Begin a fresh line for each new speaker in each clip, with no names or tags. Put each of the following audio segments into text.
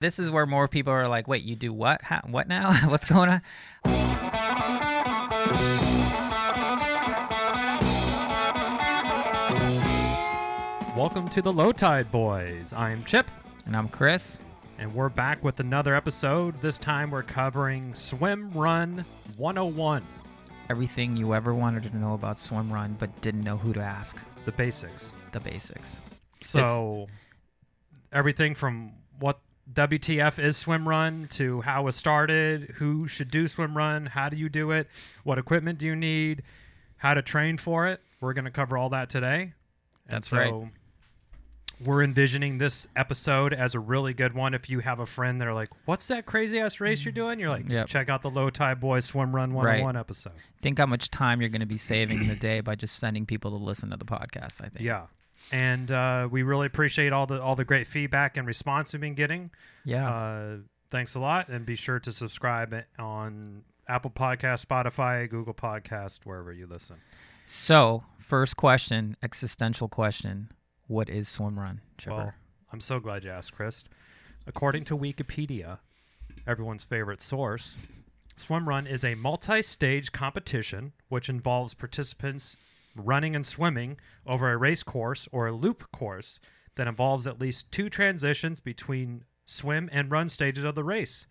This is where more people are like, wait, you do what? What now? What's going on?
Welcome to the Low Tide Boys. I'm Chip.
And I'm Chris.
And we're back with another episode. This time we're covering Swimrun 101.
Everything you ever wanted to know about Swimrun but didn't know who to ask.
The basics.
The basics.
So, everything from what WTF is Swimrun to how it started, who should do Swimrun, how do you do it, what equipment do you need, how to train for it. We're going to cover all that today.
That's right.
We're envisioning this episode as a really good one. If you have a friend that are like, what's that crazy-ass race you're doing? You're like, Check out the Low Tide Boys Swimrun 101 episode.
Think how much time you're going to be saving in a day by just sending people to listen to the podcast, I think.
Yeah. And we really appreciate all the great feedback and response we've been getting.
Yeah.
Thanks a lot. And be sure to subscribe on Apple Podcasts, Spotify, Google Podcasts, wherever you listen.
So, first question, existential question. What is Swimrun, Chipper?
Well, I'm so glad you asked, Chris. According to Wikipedia, everyone's favorite source, Swimrun is a multi-stage competition which involves participants running and swimming over a race course or a loop course that involves at least two transitions between swim and run stages of the race.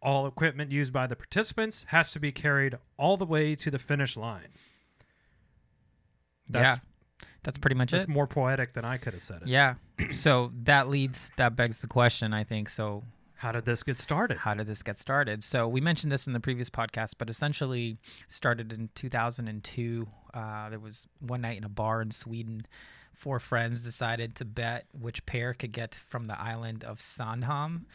All equipment used by the participants has to be carried all the way to the finish line.
That's pretty much it.
It's more poetic than I could have said it.
Yeah. So that begs the question, I think. So
how did this get started?
So we mentioned this in the previous podcast, but essentially started in 2002. There was one night in a bar in Sweden. 4 friends decided to bet which pair could get from the island of Sandhamn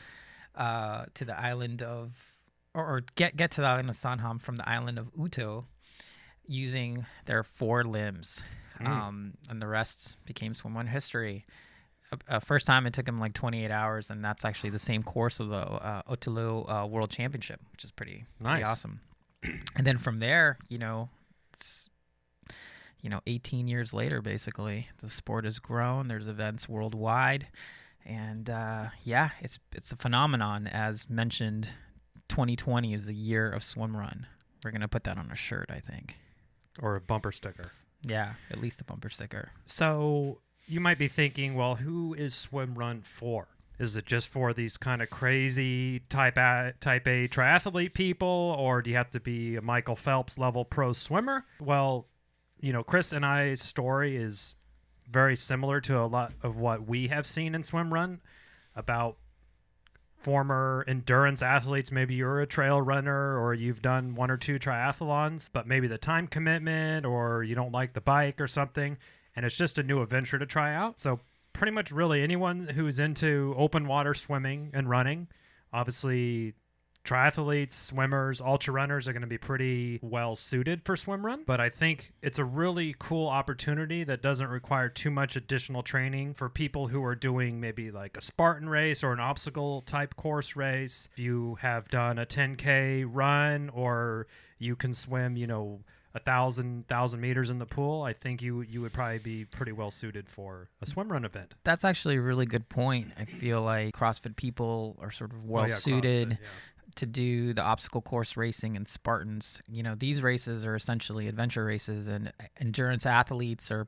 to the island of, or get to the island of Sandhamn from the island of Uto using their 4 limbs. And the rest became Swimrun history. First time it took him like 28 hours, and that's actually the same course of the Ottolo World Championship, which is pretty awesome. And then from there, it's 18 years later, basically, the sport has grown. There's events worldwide, and it's a phenomenon. As mentioned, 2020 is the year of Swimrun. We're gonna put that on a shirt, I think,
or a bumper sticker.
Yeah, at least a bumper sticker.
So you might be thinking, well, who is Swimrun for? Is it just for these kind of crazy type A triathlete people, or do you have to be a Michael Phelps level pro swimmer? Well, Chris and I's story is very similar to a lot of what we have seen in Swimrun about former endurance athletes. Maybe you're a trail runner or you've done 1 or 2 triathlons, but maybe the time commitment or you don't like the bike or something, and it's just a new adventure to try out. So pretty much really anyone who's into open water swimming and running, obviously triathletes, swimmers, ultra runners are going to be pretty well suited for Swimrun. But I think it's a really cool opportunity that doesn't require too much additional training for people who are doing maybe like a Spartan race or an obstacle type course race. If you have done a 10K run or you can swim, 1,000 meters in the pool, I think you would probably be pretty well suited for a Swimrun event.
That's actually a really good point. I feel like CrossFit people are sort of well suited to do the obstacle course racing and Spartans. These races are essentially adventure races, and endurance athletes or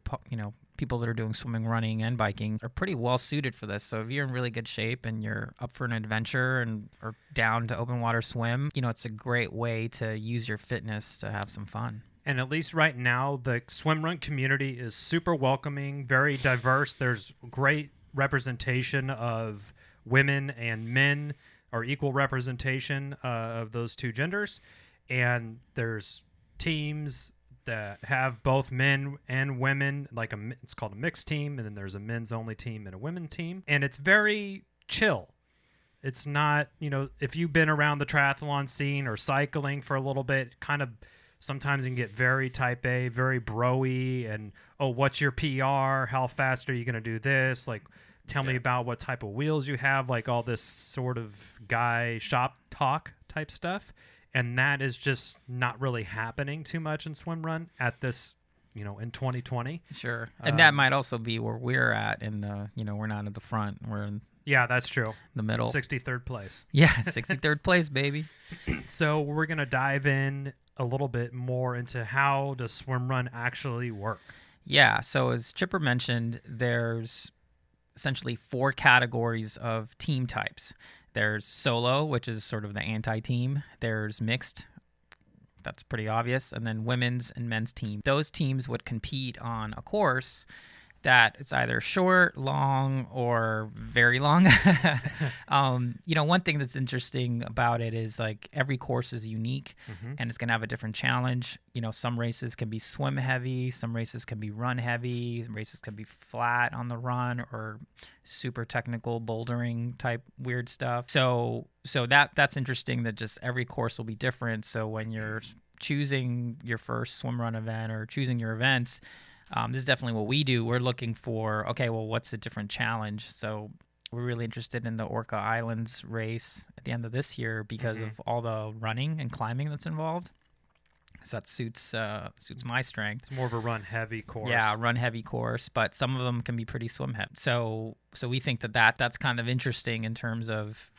people that are doing swimming, running, and biking are pretty well suited for this. So if you're in really good shape and you're up for an adventure and are down to open water swim, it's a great way to use your fitness to have some fun.
And at least right now, the Swimrun community is super welcoming, very diverse. There's great representation of women and men, or equal representation of those two genders. And there's teams that have both men and women, it's called a mixed team, and then there's a men's only team and a women's team. And it's very chill. It's not, if you've been around the triathlon scene or cycling for a little bit, kind of sometimes you can get very type A, very bro-y, and, oh, what's your PR? How fast are you going to do this? Tell me about what type of wheels you have, all this sort of guy shop talk type stuff. And that is just not really happening too much in Swimrun at this, in 2020.
Sure. And that might also be where we're at in the, we're not at the front. We're in
Yeah, that's true.
The middle.
63rd place.
Yeah, 63rd place, baby.
So we're going to dive in a little bit more into how does Swimrun actually work.
Yeah, so as Chipper mentioned, there's essentially 4 categories of team types. There's solo, which is sort of the anti-team. There's mixed. That's pretty obvious. And then women's and men's team. Those teams would compete on a course that it's either short, long, or very long. One thing that's interesting about it is like every course is unique and it's going to have a different challenge. Some races can be swim heavy, some races can be run heavy, some races can be flat on the run or super technical bouldering type weird stuff. So that's interesting that just every course will be different. So when you're choosing your first swim run event or choosing your events, this is definitely what we do. We're looking for, okay, well, what's a different challenge? So we're really interested in the Orca Islands race at the end of this year because of all the running and climbing that's involved. So that suits my strength.
It's more of a run heavy course.
Yeah, run heavy course, but some of them can be pretty swim heavy. So we think that's kind of interesting in terms of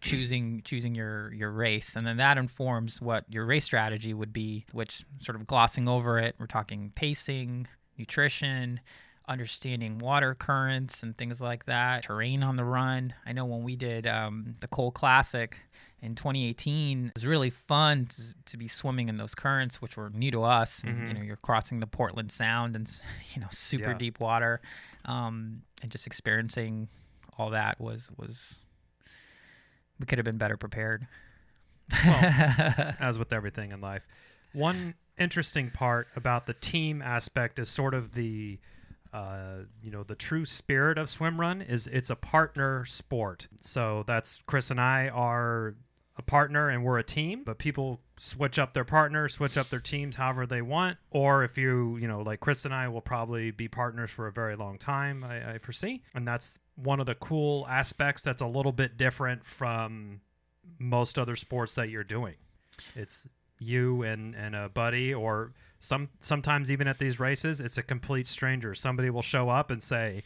choosing your race, and then that informs what your race strategy would be. Which, sort of glossing over it, we're talking pacing, nutrition, understanding water currents and things like that, terrain on the run. I know when we did the Cole Classic in 2018, it was really fun to be swimming in those currents, which were new to us. And, you're crossing the Portland Sound and super deep water, and just experiencing all that was we could have been better prepared.
Well, as with everything in life. One interesting part about the team aspect is sort of the true spirit of Swimrun is it's a partner sport. So that's Chris and I are a partner and we're a team, but people switch up their partners, switch up their teams however they want. Or if like Chris and I will probably be partners for a very long time, I foresee. And that's one of the cool aspects that's a little bit different from most other sports that you're doing. It's you and a buddy, or sometimes even at these races, it's a complete stranger. Somebody will show up and say,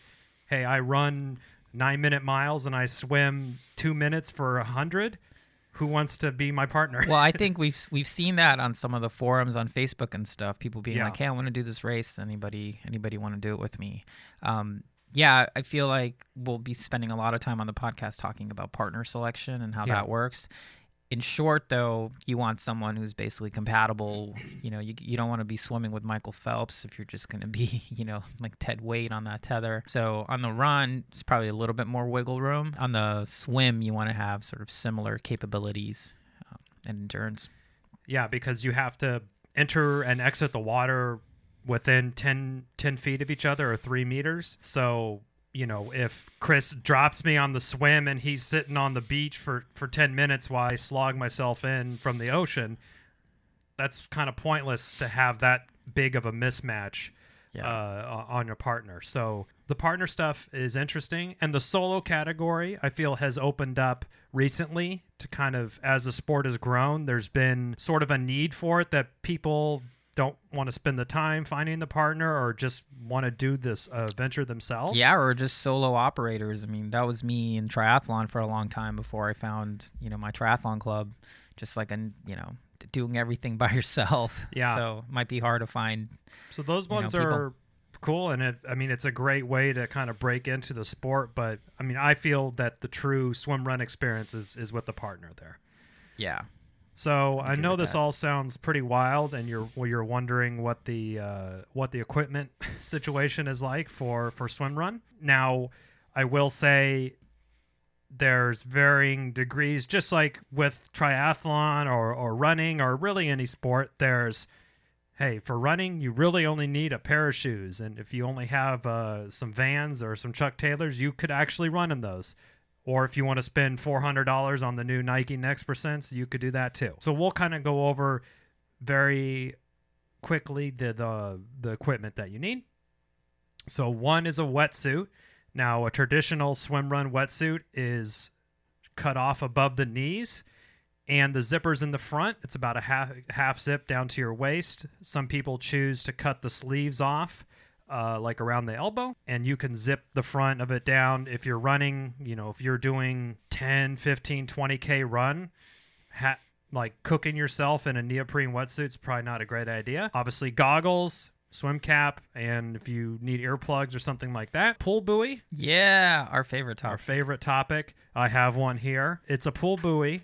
hey, I run 9-minute miles and I swim 2 minutes for 100. Who wants to be my partner?
Well, I think we've seen that on some of the forums on Facebook and stuff. People being like, hey, I want to do this race. Anybody want to do it with me? I feel like we'll be spending a lot of time on the podcast talking about partner selection and how that works. In short, though, you want someone who's basically compatible. You don't want to be swimming with Michael Phelps if you're just going to be, like Ted Wade on that tether. So on the run, it's probably a little bit more wiggle room. On the swim, you want to have sort of similar capabilities and endurance.
Yeah, because you have to enter and exit the water within 10 feet of each other or 3 meters. So if Chris drops me on the swim and he's sitting on the beach for 10 minutes while I slog myself in from the ocean, that's kind of pointless to have that big of a mismatch on your partner. So the partner stuff is interesting. And the solo category, I feel, has opened up recently to kind of, as the sport has grown, there's been sort of a need for it that people don't want to spend the time finding the partner or just want to do this venture themselves.
Yeah, or just solo operators. I mean, that was me in triathlon for a long time before I found, my triathlon club, just like, doing everything by yourself. Yeah. So it might be hard to find.
So those ones are cool. And it's a great way to kind of break into the sport. But I feel that the true swim run experience is with the partner there.
Yeah.
So I know this all sounds pretty wild, and you're wondering what the equipment situation is like for Swimrun. Now, I will say there's varying degrees, just like with triathlon or running or really any sport. There's, hey, for running, you really only need a pair of shoes, and if you only have some Vans or some Chuck Taylors, you could actually run in those. Or if you want to spend $400 on the new Nike Next Percents, you could do that too. So we'll kind of go over very quickly the equipment that you need. So one is a wetsuit. Now, a traditional swim run wetsuit is cut off above the knees, and the zipper's in the front. It's about a half zip down to your waist. Some people choose to cut the sleeves off like around the elbow, and you can zip the front of it down. If you're running, if you're doing 10, 15, 20K run, like cooking yourself in a neoprene wetsuit is probably not a great idea. Obviously, goggles, swim cap, and if you need earplugs or something like that. Pool buoy.
Yeah, our favorite topic.
Our favorite topic. I have one here. It's a pool buoy,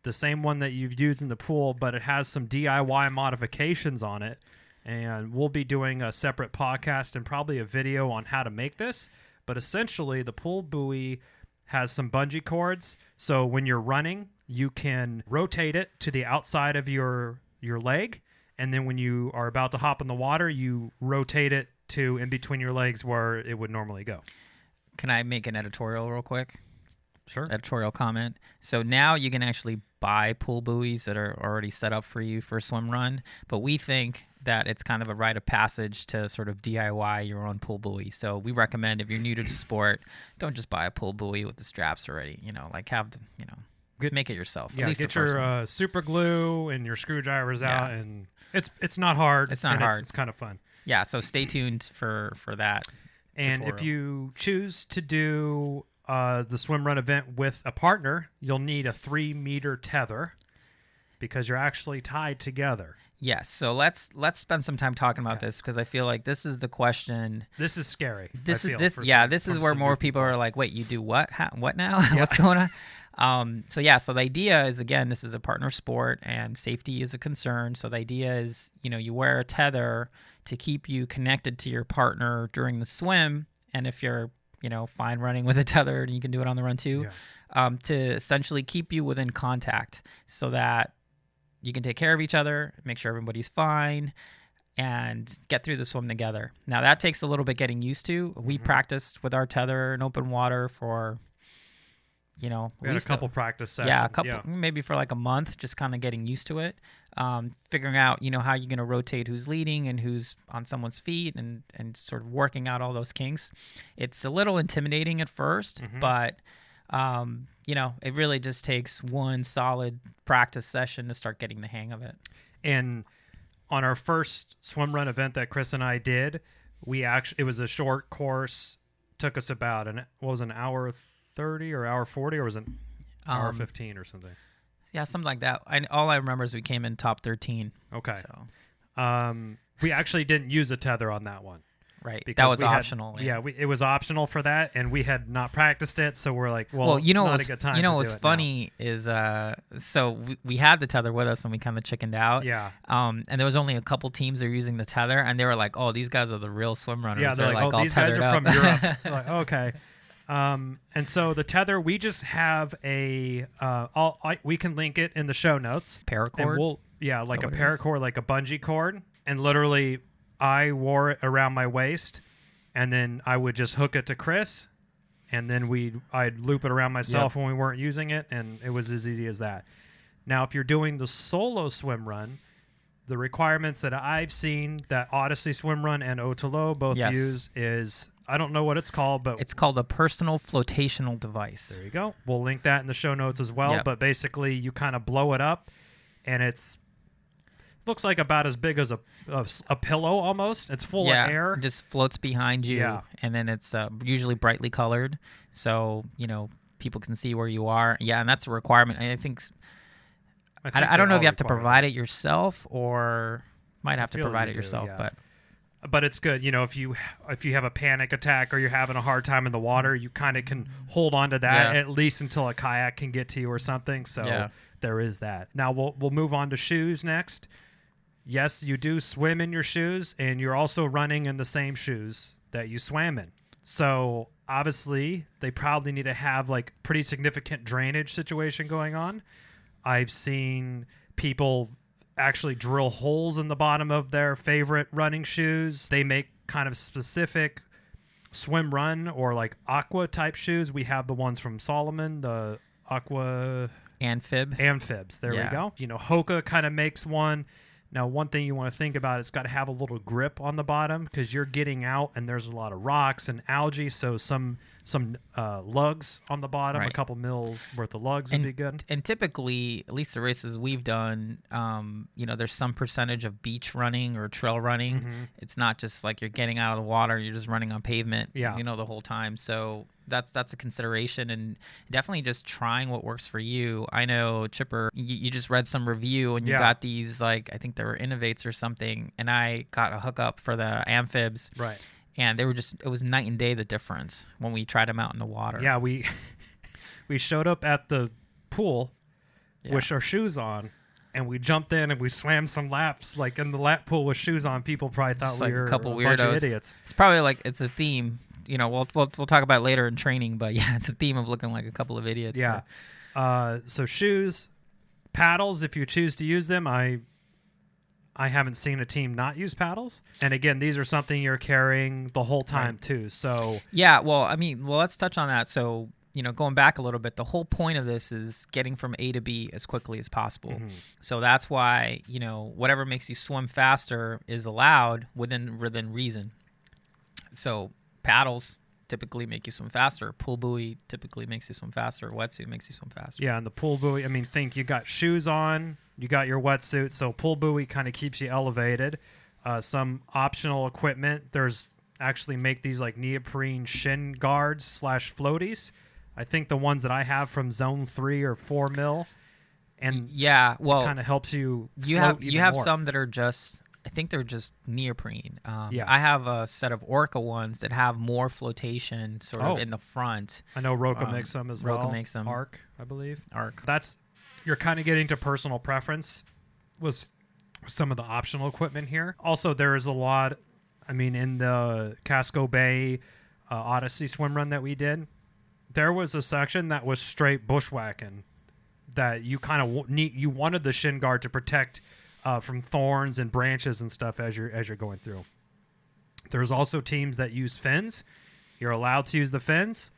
the same one that you've used in the pool, but it has some DIY modifications on it. And we'll be doing a separate podcast and probably a video on how to make this. But essentially, the pool buoy has some bungee cords. So when you're running, you can rotate it to the outside of your leg. And then when you are about to hop in the water, you rotate it to in between your legs where it would normally go.
Can I make an editorial real quick?
Sure.
Editorial comment. So now you can actually buy pool buoys that are already set up for you for Swimrun, but we think that it's kind of a rite of passage to sort of DIY your own pool buoy. So we recommend if you're new to the sport, don't just buy a pool buoy with the straps already. Like have the, make it yourself.
Yeah,
at least
get your super glue and your screwdrivers out, and it's not hard.
It's not hard.
It's kind of fun.
Yeah, so stay tuned for that.
And
tutorial.
if you choose to do the Swimrun event with a partner, you'll need a 3-meter tether because you're actually tied together.
Yes, so let's spend some time talking about this because I feel like this is the question.
This is scary.
This is where more people are like, wait, you do what? What now?
Yeah.
What's going on? So the idea is, again, this is a partner sport and safety is a concern. So the idea is, you wear a tether to keep you connected to your partner during the swim, and if you're fine running with a tether, and you can do it on the run too, to essentially keep you within contact so that you can take care of each other, make sure everybody's fine, and get through the swim together. Now, that takes a little bit getting used to. We practiced with our tether in open water for,
we had a couple practice sessions.
Yeah, maybe for like a month, just kind of getting used to it, figuring out, how you're going to rotate who's leading and who's on someone's feet and sort of working out all those kinks. It's a little intimidating at first, but it really just takes one solid practice session to start getting the hang of it.
And on our first Swimrun event that Chris and I did, it was a short course. Took us about an hour 30 or hour 40, or was it hour 15 or something?
Yeah, something like that. All I remember is we came in top 13.
Okay.
So
we actually didn't use a tether on that one.
Right. That was optional.
It was optional for that, and we had not practiced it, so we're like, it's not a good time.
What's funny is, so we had the tether with us, and we kind of chickened out.
Yeah.
And there was only a couple teams that were using the tether, and they were like, "Oh, these guys are the real swim runners."
Yeah, they're like, "Oh, these guys are from Europe." Like, okay. And so the tether, we just have we can link it in the show notes.
Paracord.
And like a paracord, like a bungee cord, and literally I wore it around my waist, and then I would just hook it to Chris, and then I'd loop it around myself when we weren't using it, and it was as easy as that. Now, if you're doing the solo swim run, the requirements that I've seen that Odyssey Swimrun and Otelo both use is, I don't know what it's called, but
it's called a personal flotational device.
There you go. We'll link that in the show notes as well. But basically, you kind of blow it up, and looks like about as big as a pillow almost. It's full of air.
It just floats behind you, and then it's usually brightly colored, so people can see where you are. Yeah, and that's a requirement. I think I don't know if you have to provide it yourself or might have to provide it yourself,
but it's good. If you have a panic attack or you're having a hard time in the water, you kind of can hold on to that at least until a kayak can get to you or something. So there is that. Now we'll move on to shoes next. Yes, you do swim in your shoes, and you're also running in the same shoes that you swam in. So obviously, they probably need to have like pretty significant drainage situation going on. I've seen people actually drill holes in the bottom of their favorite running shoes. They make kind of specific swim run or like aqua type shoes. We have the ones from Solomon, the aqua
amphibs.
There we go. Hoka kind of makes one Now, one thing you want to think about, it's got to have a little grip on the bottom because you're getting out and there's a lot of rocks and algae. So some lugs on the bottom,
Right.
a couple mils worth of lugs would be good.
And typically, at least the races we've done, there's some percentage of beach running or trail running.
Mm-hmm.
It's not just like you're getting out of the water, you're just running on pavement,
Yeah.
the whole time. So that's a consideration, and definitely just trying what works for you. I know, Chipper, you just read some review and you got these, like, I think they were Innovates or something, and I got a hookup for the amphibs.
Right.
And it was night and day, the difference when we tried them out in the water.
Yeah, we showed up at the pool with our shoes on, and we jumped in and we swam some laps, like in the lap pool with shoes on. People probably thought
Just
we
like
were
a couple
bunch of
weirdos.
idiots.
It's probably like it's a theme. We'll talk about it later in training, but yeah, it's a theme of looking like a couple of idiots.
Yeah. So shoes, paddles, if you choose to use them. I haven't seen a team not use paddles. And again, these are something you're carrying the whole time too. So
yeah, well, let's touch on that. So, going back a little bit, the whole point of this is getting from A to B as quickly as possible.
Mm-hmm.
So that's why, whatever makes you swim faster is allowed within reason. So paddles typically make you swim faster. Pool buoy typically makes you swim faster. Wetsuit makes you swim faster.
yeah, and the pool buoy, think you got shoes on, you got your wetsuit, so pool buoy kind of keeps you elevated. Some optional equipment, there's actually make these like neoprene shin guards / floaties. I think the ones that I have from zone 3 or 4 mil, and
yeah, well,
kind of helps you.
You have
more.
some that are just, I think they're just neoprene.
Yeah.
I have a set of Orca ones that have more flotation sort of in the front.
I know Roca makes them as well.
Roca makes them.
Arc, I believe.
Arc.
You're kind of getting to personal preference with some of the optional equipment here. Also, there is a lot. In the Casco Bay Odyssey swim run that we did, there was a section that was straight bushwhacking that you kind of you wanted the shin guard to protect from thorns and branches and stuff as you're going through. There's also teams that use fins. You're allowed to use the fins,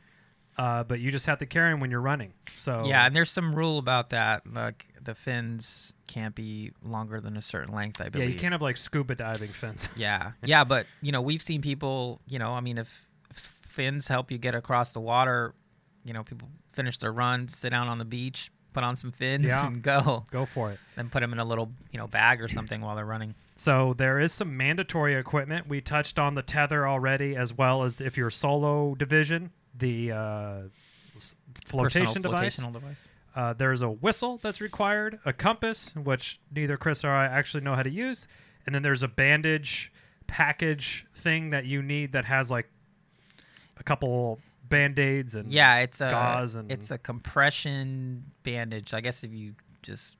but you just have to carry them when you're running. So
yeah, and there's some rule about that. Like the fins can't be longer than a certain length, I believe.
Yeah, you can't have like scuba diving fins.
Yeah, but we've seen people. If fins help you get across the water, people finish their run, sit down on the beach, put on some fins, and go
for it.
Then put them in a little bag or something while they're running.
So there is some mandatory equipment. We touched on the tether already, as well as if you're solo division, the flotation device.
Flotational device.
There's a whistle that's required, a compass, which neither Chris or I actually know how to use, and then there's a bandage package thing that you need that has like a couple Band-Aids and gauze and
it's a compression bandage. I guess if you just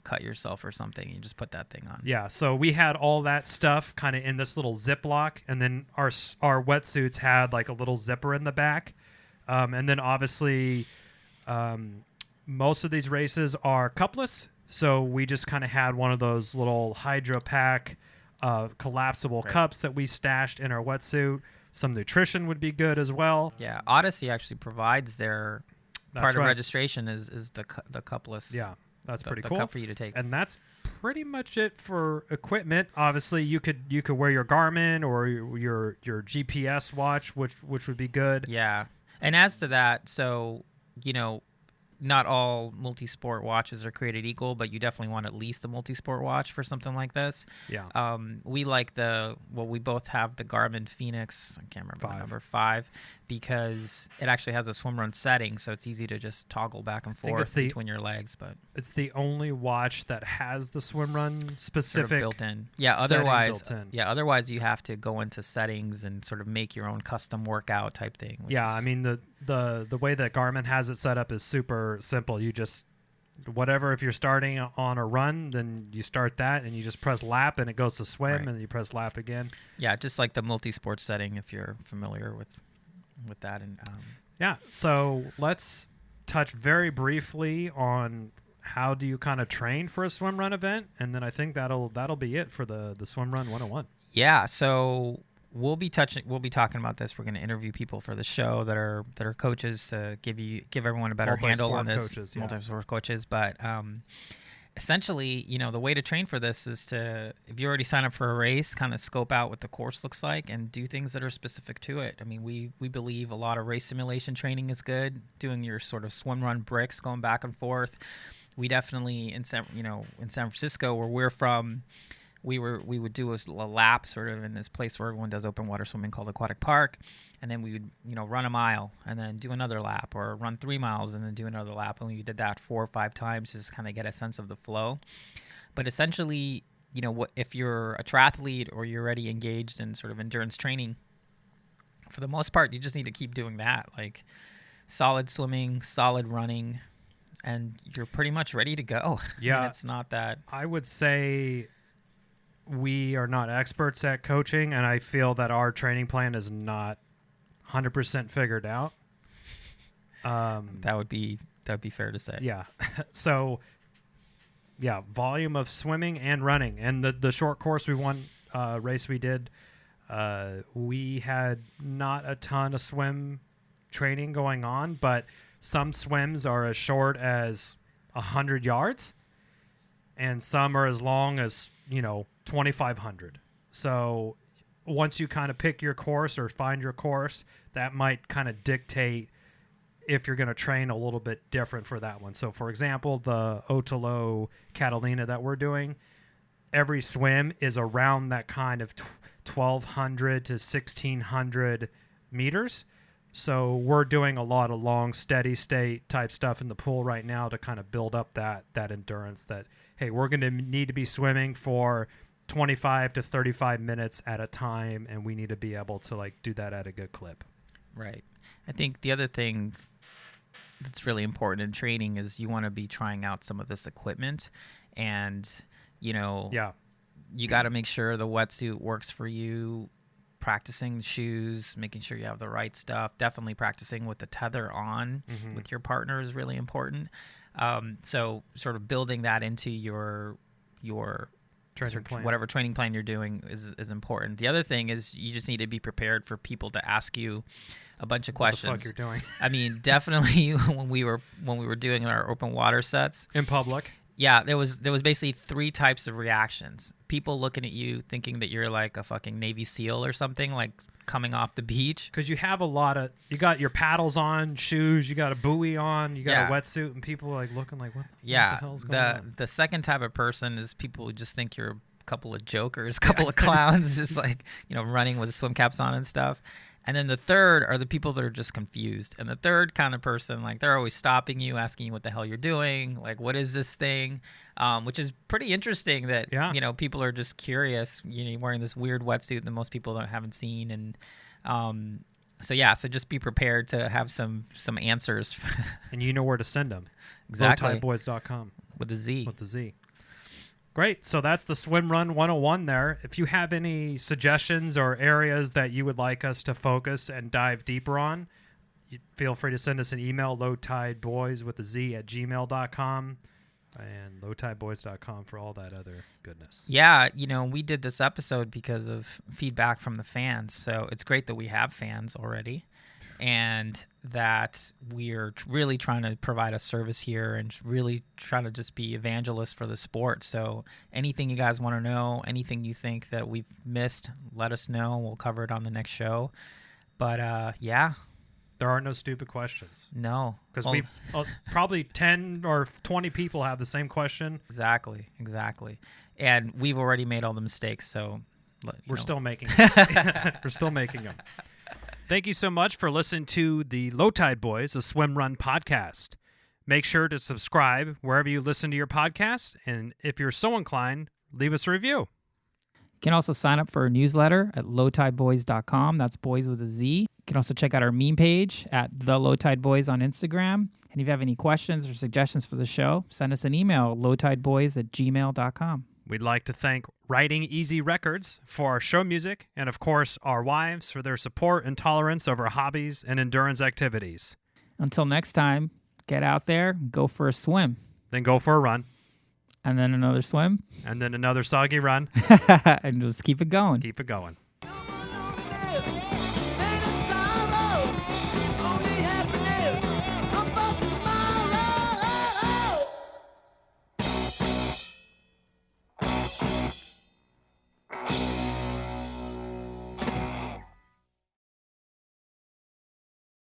cut yourself or something, you just put that thing on.
Yeah, so we had all that stuff kind of in this little Ziploc, and then our wetsuits had like a little zipper in the back, and then obviously most of these races are cupless, so we just kind of had one of those little Hydro Pack collapsible cups that we stashed in our wetsuit. Some nutrition would be good as well.
Yeah, Odyssey actually provides their part of registration is the cupless.
Yeah, that's pretty cool.
The cup for you to take.
And that's pretty much it for equipment. Obviously, you could wear your Garmin or your GPS watch, which would be good.
Yeah, and as to that, so not all multi-sport watches are created equal, but you definitely want at least a multi-sport watch for something like this.
Yeah.
We like we both have the Garmin Phoenix, I can't remember the number 5, because it actually has a Swimrun setting, so it's easy to just toggle back and forth between your legs. But
it's the only watch that has the Swimrun specific
sort of built in. Yeah, otherwise,
built in.
Otherwise you have to go into settings and sort of make your own custom workout type thing.
The way that Garmin has it set up is super simple. You just if you're starting on a run, then you start that and you just press lap and it goes to swim, and then you press lap again.
Yeah, just like the multi-sport setting if you're familiar with that. And
so let's touch very briefly on how do you kind of train for a swim run event, and then I think that'll be it for the Swim Run 101.
Yeah, so we'll be talking about this. We're going to interview people for the show that are coaches to give everyone a better handle on this.
Multi-sport
coaches, but essentially, the way to train for this is to, if you already sign up for a race, kind of scope out what the course looks like and do things that are specific to it. I mean, we believe a lot of race simulation training is good. Doing your sort of swim run bricks, going back and forth. We definitely in San Francisco, where we're from, we would do a lap sort of in this place where everyone does open water swimming called Aquatic Park, and then we would run a mile and then do another lap, or run 3 miles and then do another lap, and we did that 4 or 5 times just kind of get a sense of the flow. But essentially, if you're a triathlete or you're already engaged in sort of endurance training, for the most part, you just need to keep doing that, like solid swimming, solid running, and you're pretty much ready to go.
Yeah,
I mean, it's not that.
I would say we are not experts at coaching, and I feel that our training plan is not 100% figured out.
That would be fair to say.
Yeah. So, yeah, volume of swimming and running, and the short course race we did, we had not a ton of swim training going on, but some swims are as short as 100 yards, and some are as long as 2,500. So once you kind of pick your course or find your course, that might kind of dictate if you're going to train a little bit different for that one. So, for example, the Otolo Catalina that we're doing, every swim is around that kind of 1,200 to 1,600 meters. So we're doing a lot of long, steady state type stuff in the pool right now to kind of build up that endurance that, hey, we're going to need to be swimming for 25 to 35 minutes at a time, and we need to be able to do that at a good clip.
Right. I think the other thing that's really important in training is you want to be trying out some of this equipment, and you got to make sure the wetsuit works for you. Practicing the shoes, making sure you have the right stuff. Definitely practicing with the tether on with your partner is really important. So sort of building that into your
training plan.
Whatever training plan you're doing is important. The other thing is you just need to be prepared for people to ask you a bunch of questions.
What the fuck you're doing?
I mean, definitely when we were doing our open water sets
in public.
Yeah, there was basically 3 types of reactions. People looking at you thinking that you're like a fucking Navy SEAL or something, like coming off the beach.
Because you have you got your paddles on, shoes, you got a buoy on, you got a wetsuit, and people are looking like, what the hell's going on? The second type of person is people who just think you're a couple of jokers, couple of clowns, just running with swim caps on and stuff. And then the third are the people that are just confused. And the third kind of person, they're always stopping you, asking you what the hell you're doing, what is this thing? Which is pretty interesting that, people are just curious, wearing this weird wetsuit that most people haven't seen. And so just be prepared to have some answers. And you know where to send them.
Exactly.
lowtideboys.com.
With a Z.
With a Z. Great. So that's the Swimrun 101 there. If you have any suggestions or areas that you would like us to focus and dive deeper on, feel free to send us an email, lowtideboys with a Z at gmail.com, and lowtideboys.com for all that other goodness.
Yeah, we did this episode because of feedback from the fans. So it's great that we have fans already, and that we're really trying to provide a service here and really trying to just be evangelists for the sport. So anything you guys want to know, anything you think that we've missed, let us know. We'll cover it on the next show. But
there are no stupid questions.
No.
Because probably 10 or 20 people have the same question.
Exactly. And we've already made all the mistakes, so
we're still making them. We're still making them. Thank you so much for listening to the Low Tide Boys, a Swimrun podcast. Make sure to subscribe wherever you listen to your podcast, and if you're so inclined, leave us a review.
You can also sign up for our newsletter at lowtideboys.com. That's boys with a Z. You can also check out our meme page at The Low Tide Boys on Instagram. And if you have any questions or suggestions for the show, send us an email, lowtideboys@gmail.com.
We'd like to thank Writing Easy Records for our show music, and of course, our wives for their support and tolerance of our hobbies and endurance activities.
Until next time, get out there, go for a swim.
Then go for a run.
And then another swim.
And then another soggy run.
And just keep it going.
Keep it going.